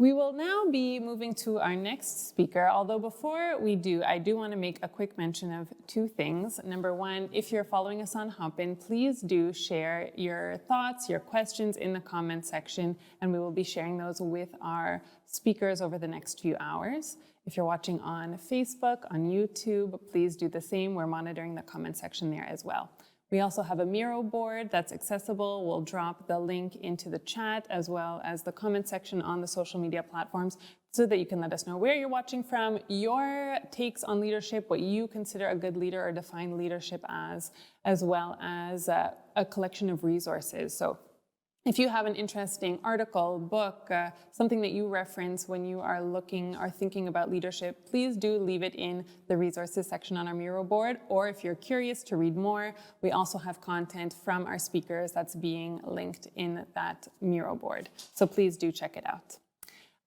We will now be moving to our next speaker, although before we do, I do want to make a quick mention of two things. Number one, if you're following us on Hopin, please do share your thoughts, your questions in the comment section, and we will be sharing those with our speakers over the next few hours. If you're watching on Facebook, on YouTube, please do the same. We're monitoring the comment section there as well. We also have a Miro board that's accessible. We'll drop the link into the chat as well as the comment section on the social media platforms so that you can let us know where you're watching from, your takes on leadership, what you consider a good leader or define leadership as well as a collection of resources. So if you have an interesting article, book, something that you reference when you are looking or thinking about leadership, please do leave it in the resources section on our Miro board. Or if you're curious to read more, we also have content from our speakers that's being linked in that Miro board. So please do check it out.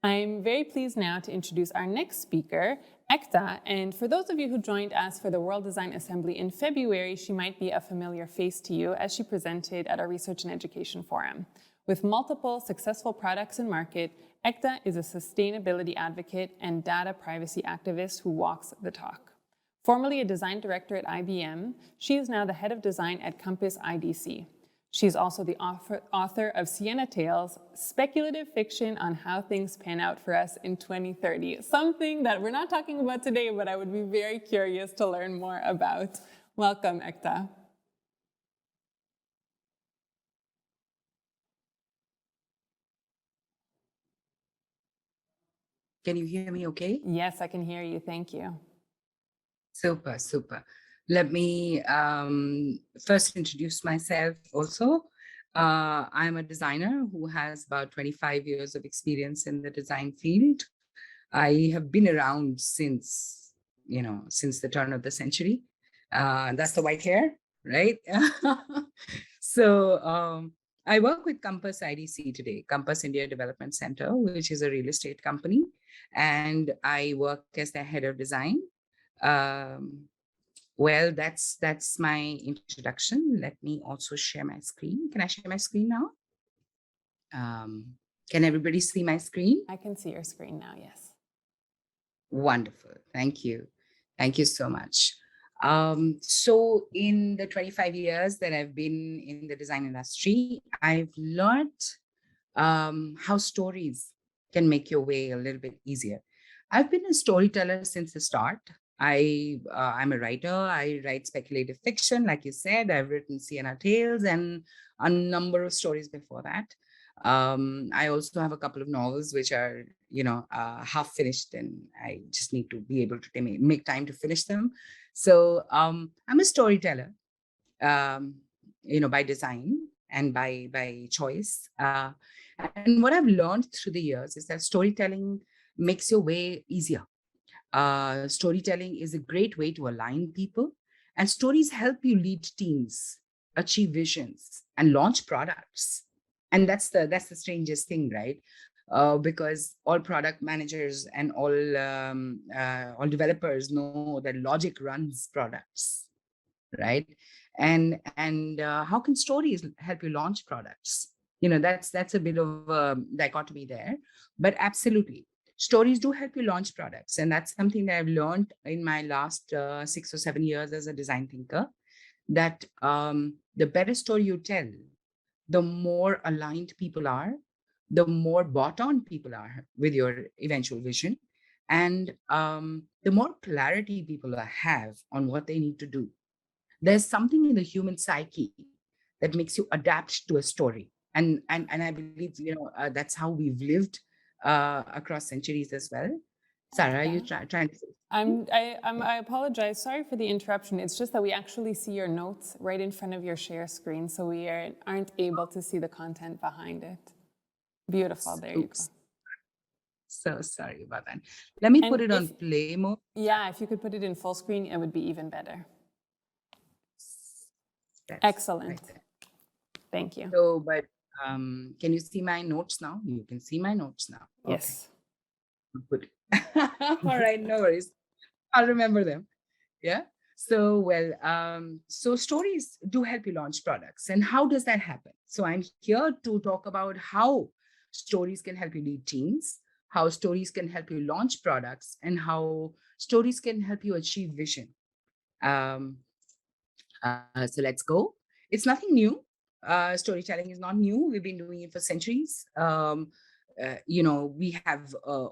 I'm very pleased now to introduce our next speaker, Ekta, and for those of you who joined us for the World Design Assembly in February, she might be a familiar face to you as she presented at our Research and Education Forum. With multiple successful products in market, Ekta is a sustainability advocate and data privacy activist who walks the talk. Formerly a design director at IBM, she is now the head of design at Compass IDC. She's also the author of Sienna Tales, speculative fiction on how things pan out for us in 2030, something that we're not talking about today, but I would be very curious to learn more about. Welcome, Ekta. Can you hear me okay? Yes, I can hear you. Thank you. Super, super. Let me first introduce myself also. I'm a designer who has about 25 years of experience in the design field. I have been around since the turn of the century. That's the white hair, right? So I work with Compass IDC today, Compass India Development Center, which is a real estate company. And I work as the head of design. Well, that's my introduction. Let me also share my screen. Can I share my screen now? Can everybody see my screen? I can see your screen now, yes. Wonderful. Thank you. Thank you so much. So in the 25 years that I've been in the design industry, I've learned how stories can make your way a little bit easier. I've been a storyteller since the start. I'm a writer. I write speculative fiction, like you said. I've written Sienna Tales and a number of stories before that. I also have a couple of novels which are, half finished, and I just need to be able to make time to finish them. So I'm a storyteller, by design and by choice. And what I've learned through the years is that storytelling makes your way easier. Storytelling is a great way to align people, and stories help you lead teams, achieve visions, and launch products. And that's the strangest thing, right? Because all product managers and all developers know that logic runs products, right? And how can stories help you launch products? That's a bit of a dichotomy there, but absolutely. Stories do help you launch products. And that's something that I've learned in my last 6 or 7 years as a design thinker, that the better story you tell, the more aligned people are, the more bought on people are with your eventual vision, and the more clarity people have on what they need to do. There's something in the human psyche that makes you adapt to a story. And I believe, that's how we've lived across centuries as well. Sarah, are you trying to say? I apologize. Sorry for the interruption. It's just that we actually see your notes right in front of your share screen, so we aren't able to see the content behind it. Beautiful. There you go. So sorry about that. Let me put it on play mode. Yeah, if you could put it in full screen, it would be even better. Excellent. Right. Thank you. So, but can you see my notes now? You can see my notes now. Yes. Okay. Good. All right, no worries. I'll remember them. Yeah. So, so stories do help you launch products. And how does that happen? So I'm here to talk about how stories can help you lead teams, how stories can help you launch products, and how stories can help you achieve vision. Um, so let's go. It's nothing new. Storytelling is not new. We've been doing it for centuries. We have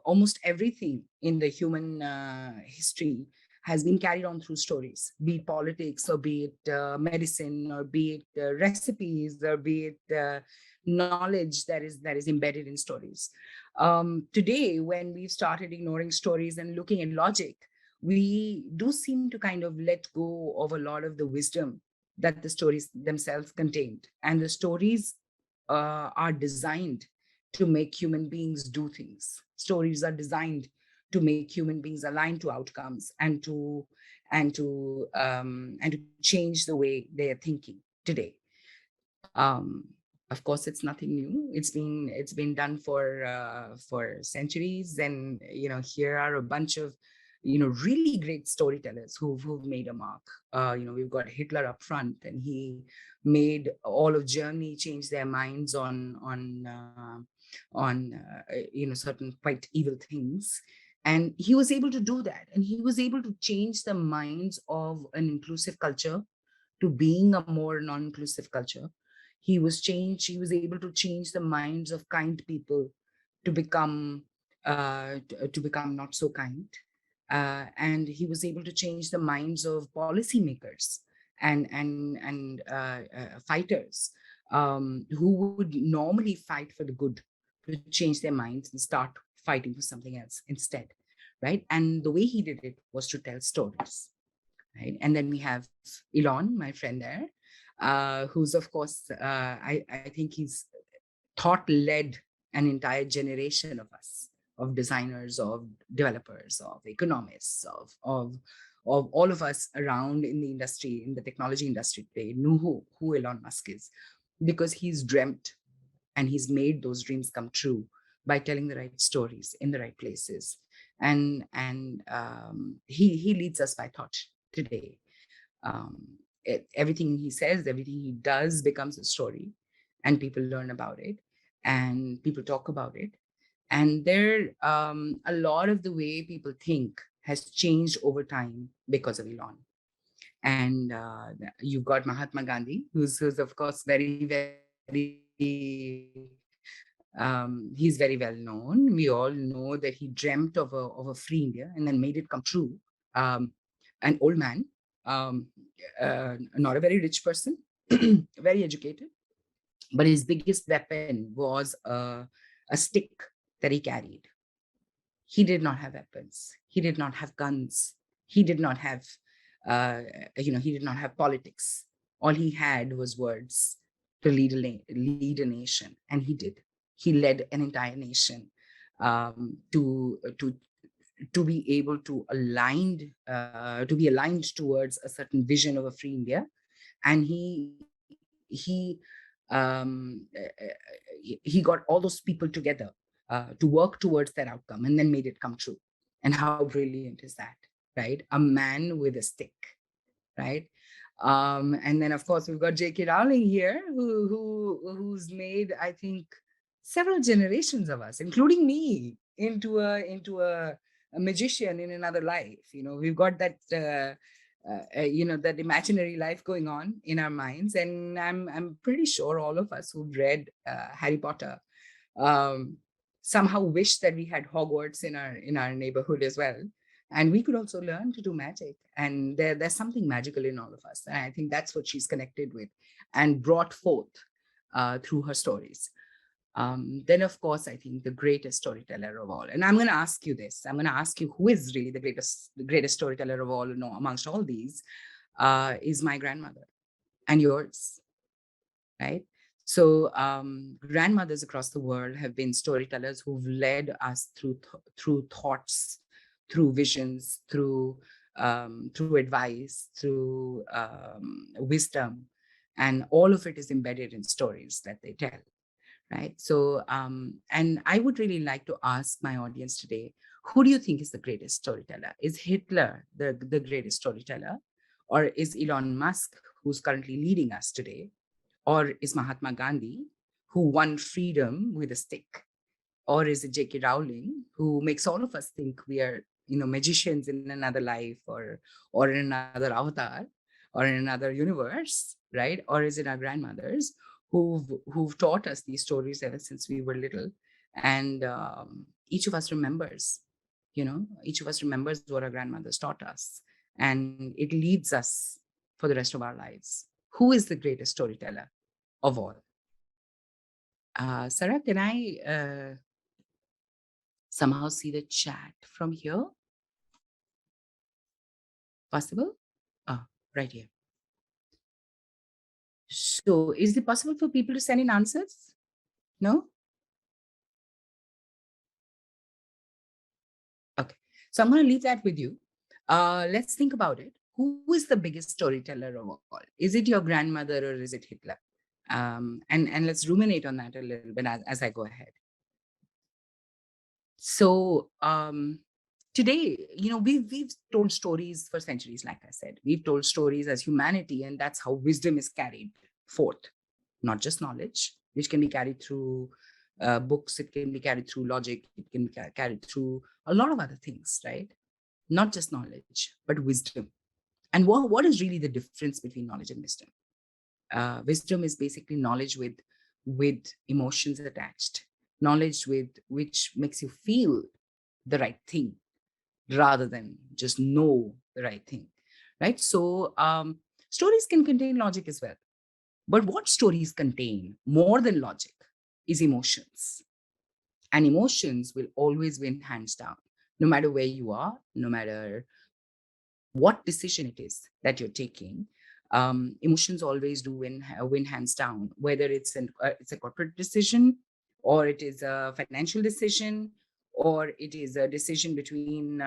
almost everything in the human history has been carried on through stories, be it politics, or be it medicine, or be it recipes, or be it knowledge that is embedded in stories. Today, when we've started ignoring stories and looking at logic, we do seem to kind of let go of a lot of the wisdom that the stories themselves contained. And the stories are designed to make human beings do things. Stories are designed to make human beings align to outcomes, and to change the way they are thinking today. um, of course, it's nothing new. It's been done for centuries, and here are a bunch of really great storytellers who've made a mark. We've got Hitler up front, and he made all of Germany change their minds on certain quite evil things, and he was able to do that, and he was able to change the minds of an inclusive culture to being a more non-inclusive culture. He was able to change the minds of kind people to become to become not so kind. And he was able to change the minds of policymakers and fighters, who would normally fight for the good, to change their minds and start fighting for something else instead, right? And the way he did it was to tell stories, right? And then we have Elon, my friend there, who's of course, I think he's thought led an entire generation of us, of designers, of developers, of economists, of all of us around in the industry, in the technology industry today, knew who Elon Musk is, because he's dreamt and he's made those dreams come true by telling the right stories in the right places. And he leads us by thought today. Everything he says, everything he does becomes a story, and people learn about it, and people talk about it. And a lot of the way people think has changed over time because of Elon. And you've got Mahatma Gandhi, who's of course he's very well known. We all know that he dreamt of a free India and then made it come true. An old man, um, not a very rich person, very educated, but his biggest weapon was a stick that he carried. He did not have weapons. He did not have guns. He did not have, uh, he did not have politics. All he had was words to lead a nation, and he did. He led an entire nation, to be able to be aligned towards a certain vision of a free India. And he he got all those people together to work towards that outcome, and then made it come true. And how brilliant is that, right? A man with a stick, right? And then of course we've got J.K. Rowling here, who's made, I think, several generations of us, including me, into a magician in another life. We've got that imaginary life going on in our minds, and I'm pretty sure all of us who've read Harry Potter um, somehow wish that we had Hogwarts in our neighborhood as well, and we could also learn to do magic. And there's something magical in all of us, and I think that's what she's connected with and brought forth through her stories. Then, of course, I think the greatest storyteller of all, and I'm going to ask you this. I'm going to ask you, who is really the greatest storyteller of all, amongst all these, is my grandmother and yours, right? So grandmothers across the world have been storytellers who've led us through thoughts, through visions, through advice, through wisdom, and all of it is embedded in stories that they tell, right? So and I would really like to ask my audience today, who do you think is the greatest storyteller? Is Hitler the greatest storyteller, or is Elon Musk, who's currently leading us today, or is Mahatma Gandhi, who won freedom with a stick? Or is it J.K. Rowling, who makes all of us think we are, magicians in another life, or in another avatar, or in another universe, right? Or is it our grandmothers who've taught us these stories ever since we were little, and each of us remembers, each of us remembers what our grandmothers taught us, and it leads us for the rest of our lives. Who is the greatest storyteller of all? Sarah, can I somehow see the chat from here? Possible? Ah, right here. So is it possible for people to send in answers? No? Okay. So I'm going to leave that with you. Let's think about it. Who is the biggest storyteller of all? Is it your grandmother or is it Hitler? And let's ruminate on that a little bit as I go ahead. So today, we've told stories for centuries, like I said. We've told stories as humanity, and that's how wisdom is carried forth. Not just knowledge, which can be carried through books, it can be carried through logic, it can be carried through a lot of other things, right? Not just knowledge, but wisdom. And what is really the difference between knowledge and wisdom? Wisdom is basically knowledge with emotions attached, knowledge with which makes you feel the right thing rather than just know the right thing, right? So stories can contain logic as well, but what stories contain more than logic is emotions, and emotions will always win hands down, no matter where you are, no matter what decision it is that you're taking. Emotions always do win hands down, whether it's a corporate decision, or it is a financial decision, or it is a decision between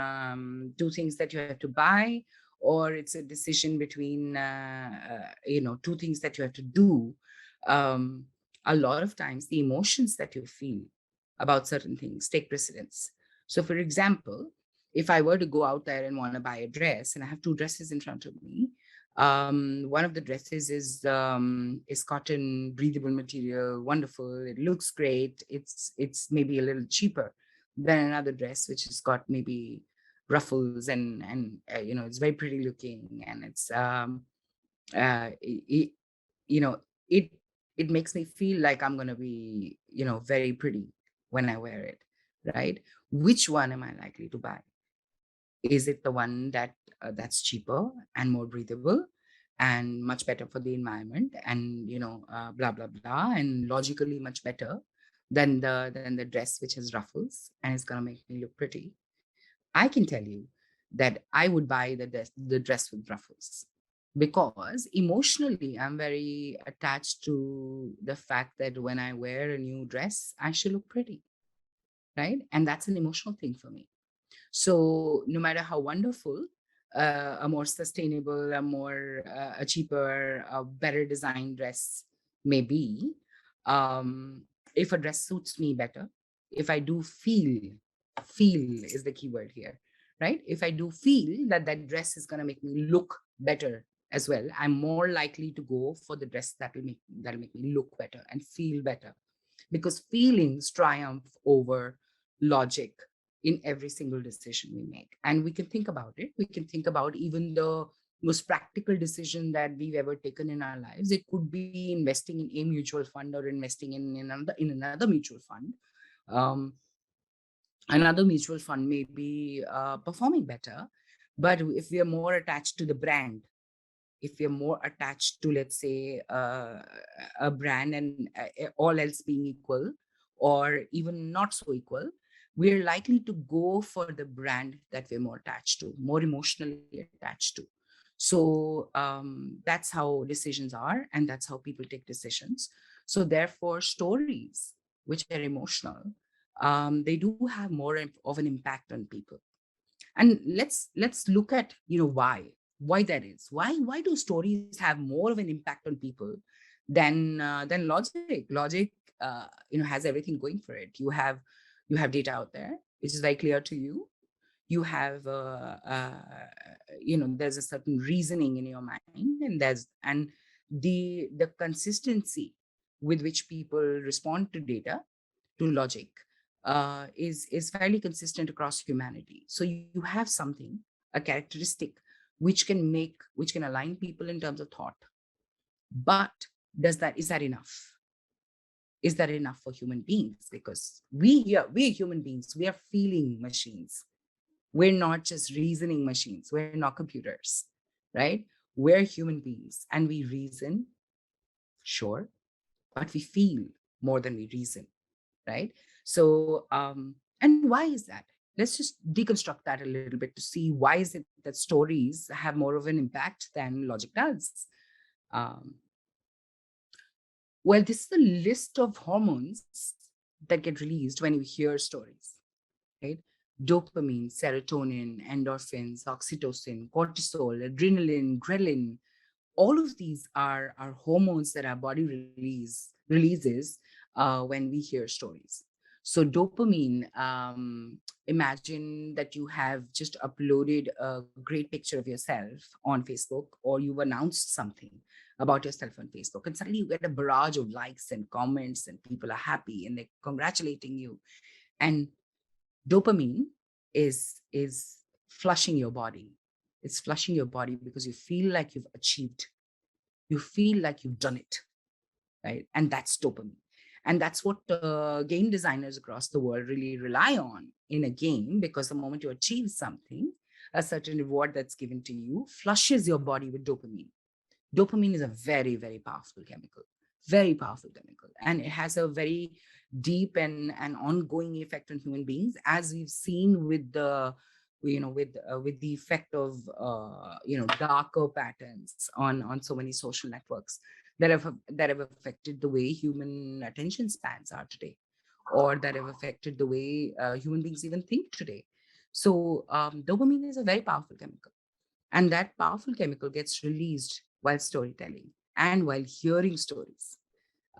two things that you have to buy, or it's a decision between two things that you have to do. Um, a lot of times, the emotions that you feel about certain things take precedence. So, for example, if I were to go out there and want to buy a dress, and I have two dresses in front of me, one of the dresses is cotton, breathable material, wonderful. It looks great. It's maybe a little cheaper than another dress, which has got maybe ruffles, and it's very pretty looking, and it's it, you know it it makes me feel like I'm going to be very pretty when I wear it, right? Which one am I likely to buy? Is it the one that's cheaper and more breathable and much better for the environment, and blah blah blah, and logically much better than the dress which has ruffles and is going to make me look pretty? I can tell you that I would buy the dress with ruffles, because emotionally I'm very attached to the fact that when I wear a new dress, I should look pretty, right? And that's an emotional thing for me. So no matter how wonderful a more sustainable, a cheaper, a better designed dress may be, um, if a dress suits me better, if I do feel is the key word here, right? If I do feel that that dress is going to make me look better as well, I'm more likely to go for the dress that'll make me look better and feel better, because feelings triumph over logic in every single decision we make. And we can think about it. We can think about even the most practical decision that we've ever taken in our lives. It could be investing in a mutual fund, or investing in another mutual fund. Um, Another mutual fund may be performing better, but if we are more attached to the brand, if we are more attached to, let's say, a brand, and all else being equal, or even not so equal, we're likely to go for the brand that we're more attached to, more emotionally attached to. So that's how decisions are, and that's how people take decisions. So therefore, stories which are emotional, they do have more of an impact on people. And let's look at why that is. Why do stories have more of an impact on people than logic? Has everything going for it. You have data out there which is very clear to you. You have there's a certain reasoning in your mind, and the consistency with which people respond to data, to logic, is fairly consistent across humanity. So you have something, a characteristic, which can align people in terms of thought. But is that enough? Is that enough for human beings? Because we human beings, we are feeling machines. We're not just reasoning machines. We're not computers, right? We're human beings and we reason, sure, but we feel more than we reason, right? So, and why is that? Let's just deconstruct that a little bit to see why is it that stories have more of an impact than logic does. Um, well, this is a list of hormones that get released when you hear stories, right? Dopamine, serotonin, endorphins, oxytocin, cortisol, adrenaline, ghrelin, all of these are hormones that our body releases when we hear stories. So dopamine, imagine that you have just uploaded a great picture of yourself on Facebook, or you've announced something about yourself on Facebook, and suddenly you get a barrage of likes and comments, and people are happy and they're congratulating you. And dopamine is flushing your body. It's flushing your body because you feel like you've achieved, you feel like you've done it, right? And that's dopamine. And that's what game designers across the world really rely on in a game, because the moment you achieve something, a certain reward that's given to you flushes your body with dopamine. Dopamine is a very, very powerful chemical, very powerful chemical. And it has a very deep and ongoing effect on human beings, as we've seen with the, with the effect of, darker patterns on so many social networks that have affected the way human attention spans are today, or that have affected the way human beings even think today. So dopamine is a very powerful chemical, and that powerful chemical gets released while storytelling and while hearing stories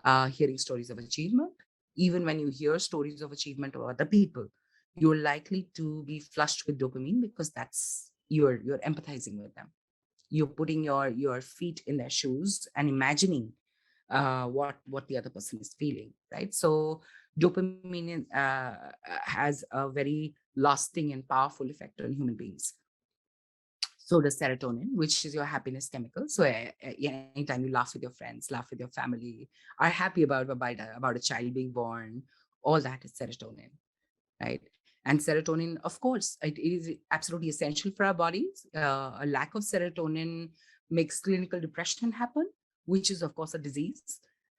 of achievement. Even when you hear stories of achievement of other people, you're likely to be flushed with dopamine, because that's you're empathizing with them. You're putting your feet in their shoes and imagining what the other person is feeling, right? So dopamine has a very lasting and powerful effect on human beings. So does serotonin, which is your happiness chemical. So anytime you laugh with your friends, laugh with your family, are happy about a child being born, all that is serotonin, right? And serotonin, of course, it is absolutely essential for our bodies. A lack of serotonin makes clinical depression happen, which is, of course, a disease.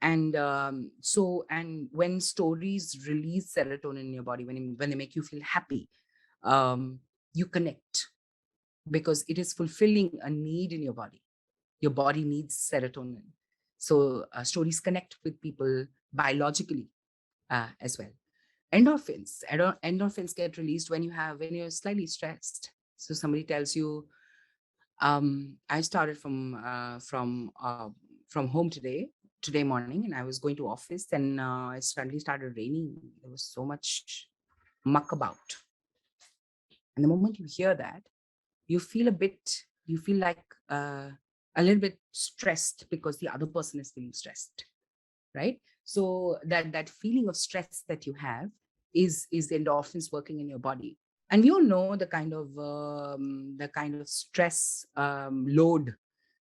And and when stories release serotonin in your body, when they make you feel happy, you connect, because it is fulfilling a need in your body. Your body needs serotonin. So stories connect with people biologically as well. Endorphins get released when you're slightly stressed. So somebody tells you, I started from home today morning, and I was going to office, and it suddenly started raining. There was so much muck about. And the moment you hear that, you feel you feel like a little bit stressed, because the other person is feeling stressed, right? So that feeling of stress that you have is the endorphins working in your body. And we all know the kind of stress load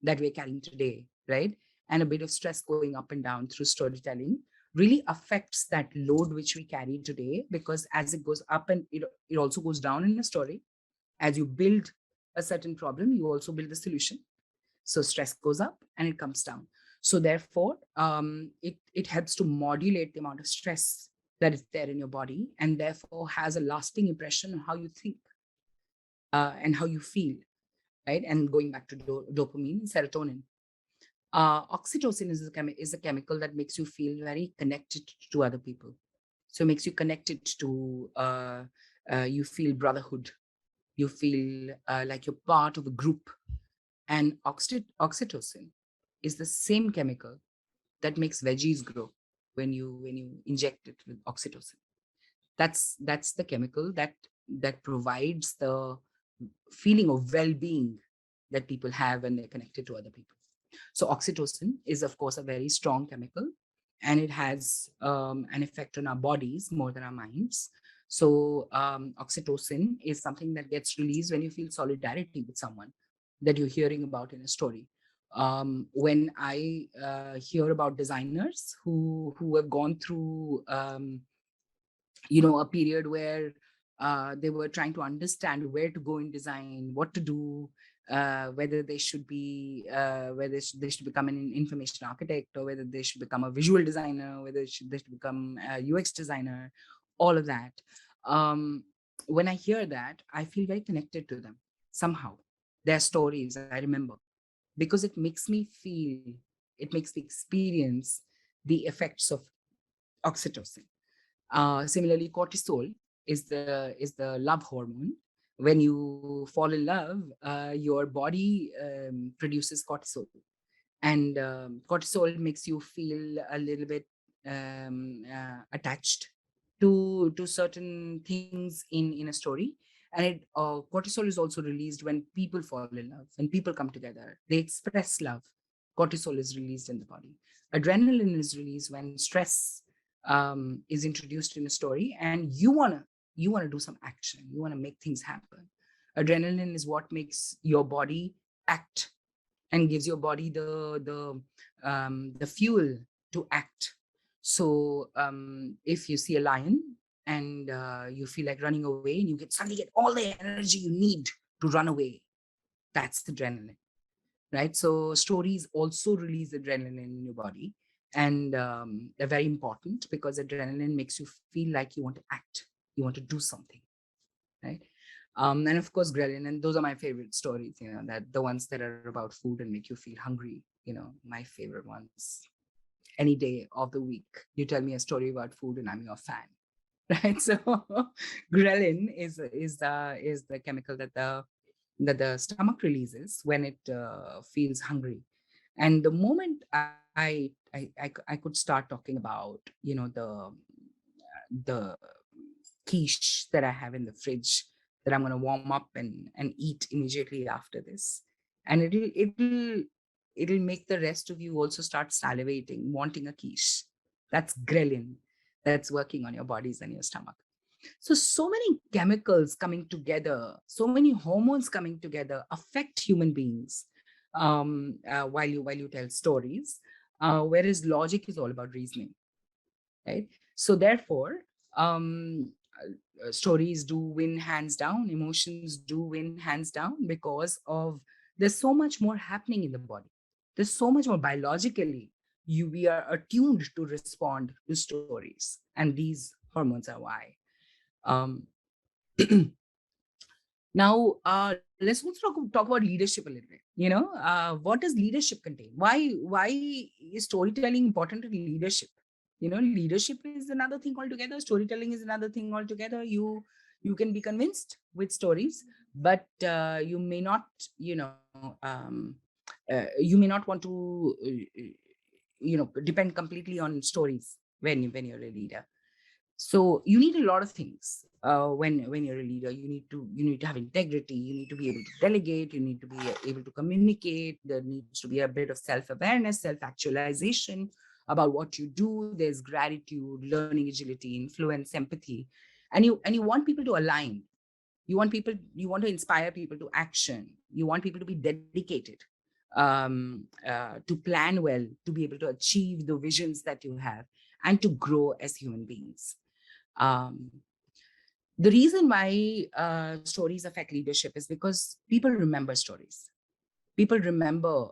that we're carrying today, right? And a bit of stress going up and down through storytelling really affects that load which we carry today, because as it goes up, and it also goes down in a story. As you build a certain problem, you also build the solution. So stress goes up and it comes down. So therefore, it helps to modulate the amount of stress that is there in your body, and therefore has a lasting impression on how you think and how you feel, right? And going back to dopamine and serotonin, oxytocin is a chemical that makes you feel very connected to other people. So it makes you connected to, you feel brotherhood, you feel like you're part of a group. And oxytocin is the same chemical that makes veggies grow when you inject it with oxytocin. That's the chemical that provides the feeling of well-being that people have when they're connected to other people. So oxytocin is, of course, a very strong chemical, and it has an effect on our bodies more than our minds. So oxytocin is something that gets released when you feel solidarity with someone that you're hearing about in a story. When I hear about designers who have gone through a period where they were trying to understand where to go in design, what to do, whether they should be whether they should become an information architect, or whether they should become a visual designer, whether they should become a UX designer, all of that. um, when I hear that, I feel very connected to them somehow. Their stories I remember, because it makes me experience the effects of oxytocin. Similarly, cortisol is the love hormone. When you fall in love, your body produces cortisol, and cortisol makes you feel a little bit attached to certain things in a story. And cortisol is also released when people fall in love, when people come together, they express love. Cortisol is released in the body. Adrenaline is released when stress is introduced in a story, and you want to do some action, you want to make things happen. Adrenaline is what makes your body act and gives your body the fuel to act. So if you see a lion and you feel like running away, and you suddenly get all the energy you need to run away, that's adrenaline, right? So stories also release adrenaline in your body, and they're very important because adrenaline makes you feel like you want to act, you want to do something, right? And of course, ghrelin, and those are my favorite stories. That the ones that are about food and make you feel hungry. My favorite ones. Any day of the week, you tell me a story about food, and I'm your fan, right? So, ghrelin is the chemical that the stomach releases when it feels hungry. And the moment I could start talking about the quiche that I have in the fridge that I'm going to warm up and eat immediately after this. And it'll make the rest of you also start salivating, wanting a quiche. That's ghrelin that's working on your bodies and your stomach. So many chemicals coming together, so many hormones coming together affect human beings while you tell stories, whereas logic is all about reasoning, right? So therefore, um, stories do win hands down, emotions do win hands down, because of there's so much more happening in the body. There's so much more biologically. We are attuned to respond to stories, and these hormones are why. Um, Now, let's also talk about leadership a little bit. What does leadership contain? Why is storytelling important in leadership? Leadership is another thing altogether. Storytelling is another thing altogether. You can be convinced with stories, but you may not, you may not want to, depend completely on stories when you're a leader. So you need a lot of things when you're a leader. You need to have integrity, you need to be able to delegate, you need to be able to communicate. There needs to be a bit of self-awareness, self-actualization about what you do. There's gratitude, learning, agility, influence, empathy. And you want people to align. You want to inspire people to action. You want people to be dedicated, to plan well, to be able to achieve the visions that you have, and to grow as human beings. um, the reason why stories affect leadership is because people remember stories. People remember,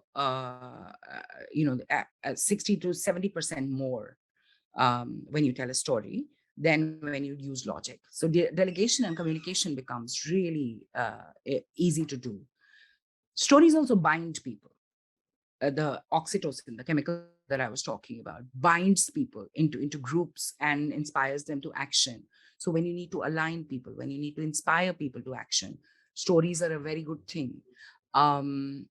60 to 70% more when you tell a story than when you use logic. So delegation and communication becomes really easy to do. Stories also bind people. The oxytocin, the chemical that I was talking about, binds people into groups and inspires them to action. So when you need to align people, when you need to inspire people to action, stories are a very good thing.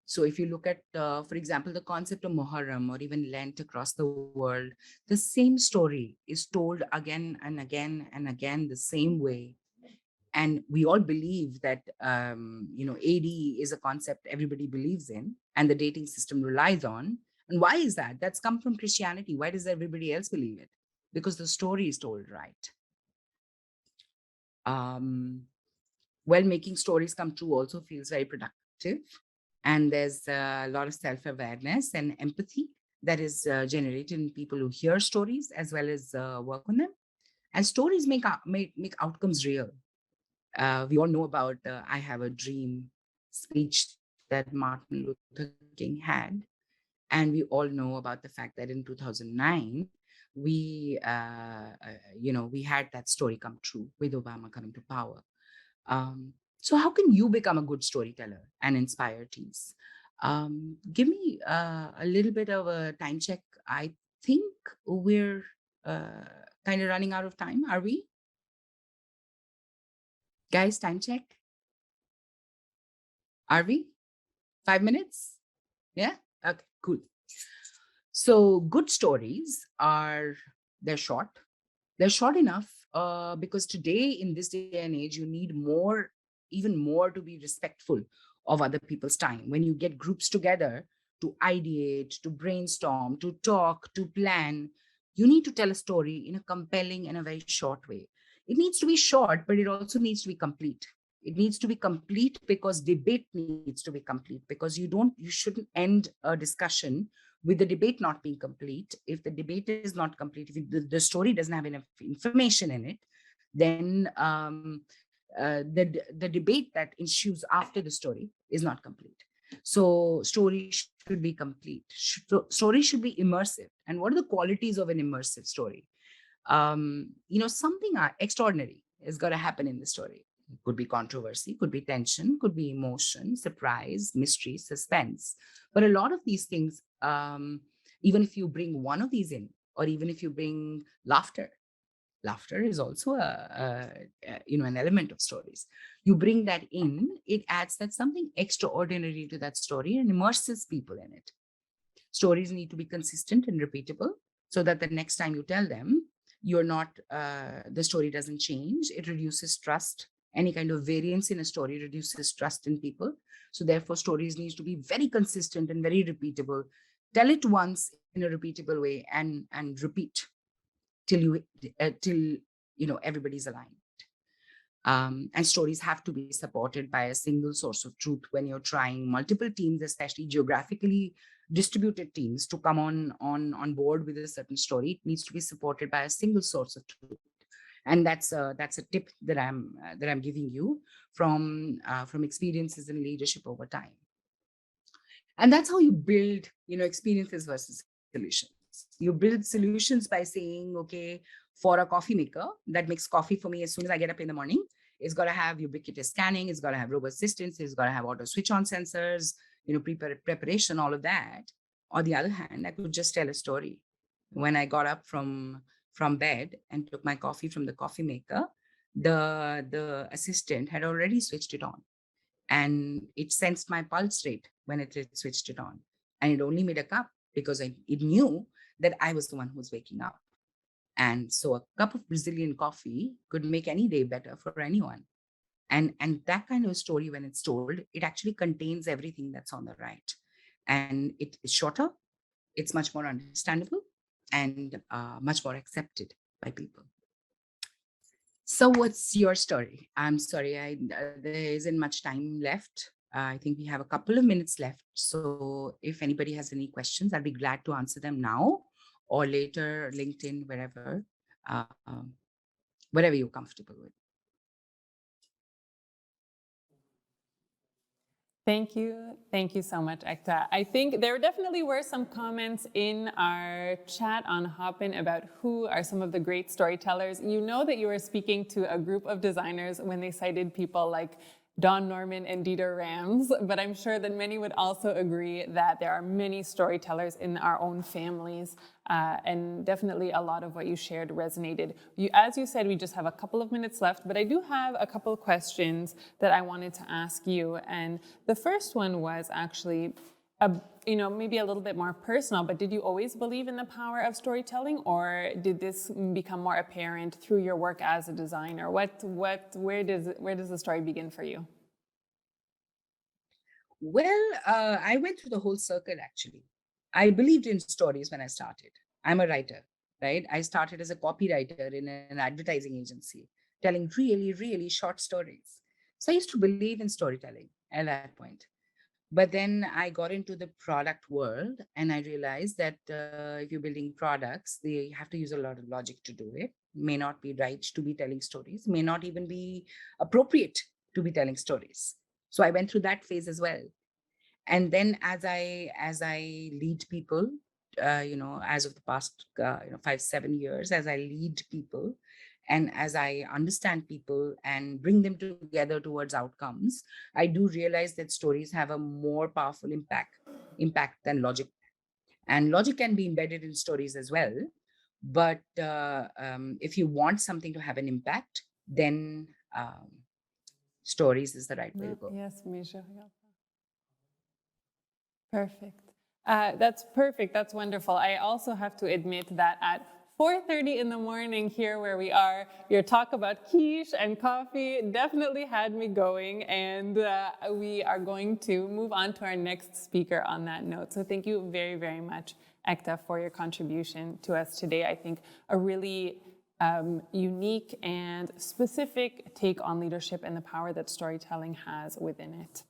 So if you look at, for example, the concept of Muharram or even Lent across the world, the same story is told again and again and again the same way. And we all believe that AD is a concept everybody believes in and the dating system relies on. And why is that? That's come from Christianity. Why does everybody else believe it? Because the story is told right. Um, well, making stories come true also feels very productive. And there's a lot of self awareness and empathy that is generated in people who hear stories as well as work on them. And stories make outcomes real. We all know about the I Have a Dream speech that Martin Luther King had. And we all know about the fact that in 2009, we had that story come true with Obama coming to power. So how can you become a good storyteller and inspire teams? Give me a little bit of a time check. I think we're kind of running out of time. Are we? Guys, time check. Are we? 5 minutes? Yeah? Okay, cool. So good stories they're short. They're short enough because today, in this day and age, you need more, even more, to be respectful of other people's time. When you get groups together to ideate, to brainstorm, to talk, to plan, you need to tell a story in a compelling and a very short way. It needs to be short, but it also needs to be complete. It needs to be complete because debate needs to be complete, because you shouldn't end a discussion with the debate not being complete. If the debate is not complete, if the story doesn't have enough information in it, then the debate that ensues after the story is not complete. So story should be complete. Story should be immersive. And what are the qualities of an immersive story? Something extraordinary is going to happen in the story. It could be controversy, could be tension, could be emotion, surprise, mystery, suspense. But a lot of these things, even if you bring one of these in, or even if you bring laughter is also an element of stories. You bring that in, it adds that something extraordinary to that story and immerses people in it. Stories need to be consistent and repeatable so that the next time you tell them, the story doesn't change. It reduces trust. Any kind of variance in a story reduces trust in people. So therefore, stories need to be very consistent and very repeatable. Tell it once in a repeatable way and repeat till everybody's aligned. And stories have to be supported by a single source of truth. When you're trying multiple teams, especially geographically distributed teams, to come on board with a certain story, it needs to be supported by a single source of truth. And that's a tip that I'm giving you from experiences in leadership over time. And that's how you build experiences versus solutions. You build solutions by saying, okay, for a coffee maker that makes coffee for me as soon as I get up in the morning, it's got to have ubiquitous scanning, it's got to have robust systems, it's got to have auto switch on sensors, preparation, all of that. On the other hand, I could just tell a story. When I got up from bed and took my coffee from the coffee maker, the assistant had already switched it on, and it sensed my pulse rate when it switched it on, and it only made a cup because it knew that I was the one who was waking up. And so a cup of Brazilian coffee could make any day better for anyone. And that kind of story, when it's told, it actually contains everything that's on the right. And it is shorter, it's much more understandable, and much more accepted by people. So what's your story? I'm sorry, there isn't much time left. I think we have a couple of minutes left. So if anybody has any questions, I'll be glad to answer them now or later, LinkedIn, um, wherever you're comfortable with. Thank you. Thank you so much, Ekta. I think there definitely were some comments in our chat on Hopin about who are some of the great storytellers. You know that you were speaking to a group of designers when they cited people like Don Norman and Dieter Rams, but I'm sure that many would also agree that there are many storytellers in our own families, and definitely a lot of what you shared resonated. As you said, we just have a couple of minutes left, but I do have a couple of questions that I wanted to ask you. And the first one was actually, maybe a little bit more personal, but did you always believe in the power of storytelling, or did this become more apparent through your work as a designer? Where does the story begin for you? Well, I went through the whole circle actually. I believed in stories when I started. I'm a writer, right? I started as a copywriter in an advertising agency, telling really, really short stories. So I used to believe in storytelling at that point. But then I got into the product world and I realized that if you're building products, they have to use a lot of logic to do it. May not be right to be telling stories, may not even be appropriate to be telling stories. So I went through that phase as well. And then as I lead people, as of the past 5-7 years, as I lead people and as I understand people and bring them together towards outcomes, I do realize that stories have a more powerful impact than logic. And logic can be embedded in stories as well, but if you want something to have an impact, then stories is the right way to No, go. yes, Misha. Perfect. That's perfect. That's wonderful. I also have to admit that at 4:30 in the morning here where we are, your talk about quiche and coffee definitely had me going, and we are going to move on to our next speaker on that note. So thank you very, very much, Ekta, for your contribution to us today. I think a really unique and specific take on leadership and the power that storytelling has within it.